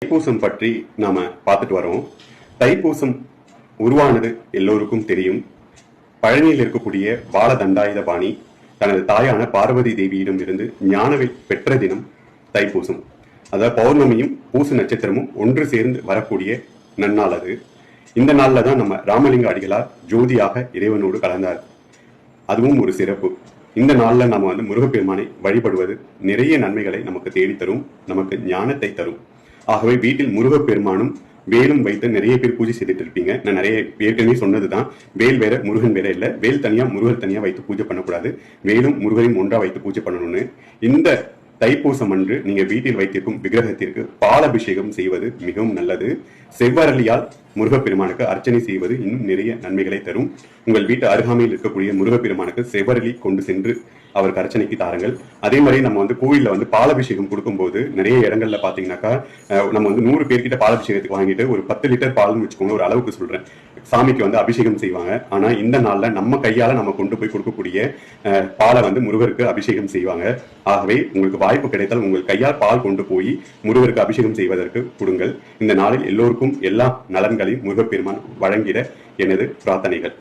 தைப்பூசம் பற்றி நாம பார்த்துட்டு வரோம். தைப்பூசம் உருவானது எல்லோருக்கும் தெரியும். பழனியில் இருக்கக்கூடிய பாலதண்டாயுதபாணி தனது தாயான பார்வதி தேவியிடம் இருந்து ஞானவில் பெற்ற தினம் தைப்பூசம். அதாவது பௌர்ணமியும் பூச நட்சத்திரமும் ஒன்று சேர்ந்து வரக்கூடிய நன்னாள் அது. இந்த நாள்ல தான் நம்ம ராமலிங்க அடிகளார் ஜோதியாக இறைவனோடு கலந்தார். அதுவும் ஒரு சிறப்பு. இந்த நாள்ல நம்ம முருகப்பெருமானை வழிபடுவது நிறைய நன்மைகளை நமக்கு தேடித்தரும், நமக்கு ஞானத்தை தரும். ஆகவே வீட்டில் முருகப்பெருமானும் வேலும் வைத்து நிறைய பேர் பூஜை செய்துட்டு இருப்பீங்க. நான் நிறைய ஏற்கனவே சொன்னதுதான், வேல் வேற முருகன் வேற இல்ல. வேல் தனியா முருகர் தனியா வைத்து பூஜை பண்ணக்கூடாது, வேலும் முருகரையும் ஒன்றா வைத்து பூஜை பண்ணணும்னு. இந்த தைப்பூசம் அன்று நீங்க வீட்டில் வைத்திருக்கும் விக்கிரகத்திற்கு பாலாபிஷேகம் செய்வது மிகவும் நல்லது. செவ்வரளியால் முருகப்பெருமானுக்கு அர்ச்சனை செய்வது இன்னும் நிறைய நன்மைகளை தரும். உங்கள் வீட்டு அருகாமையில் இருக்கக்கூடிய முருகப்பெருமானுக்கு செவ்வரளி கொண்டு சென்று அவருக்கு அர்ச்சனைக்கு தாருங்கள். அதே மாதிரி நம்ம கோயில்ல பாலாபிஷேகம் கொடுக்கும்போது நிறைய இடங்கள்ல பாத்தீங்கன்னாக்கா நம்ம 100 பேர்கிட்ட பாலாபிஷேகத்துக்கு வாங்கிட்டு ஒரு 10 லிட்டர் பால்னு வச்சுக்கோங்க, ஒரு அளவுக்கு சொல்றேன், சாமிக்கு அபிஷேகம் செய்வாங்க. ஆனா இந்த நாள்ல நம்ம கையால நம்ம கொண்டு போய் கொடுக்கக்கூடிய பாலை முருகருக்கு அபிஷேகம் செய்வாங்க. ஆகவே உங்களுக்கு வாய்ப்பு கிடைத்தால் உங்கள் கையால் பால் கொண்டு போய் முருகருக்கு அபிஷேகம் செய்வதற்கு கொடுங்கள். இந்த நாளில் எல்லோருக்கும் எல்லா நலன்களையும் முருகப்பெருமான் வழங்கிட எனது பிரார்த்தனைகள்.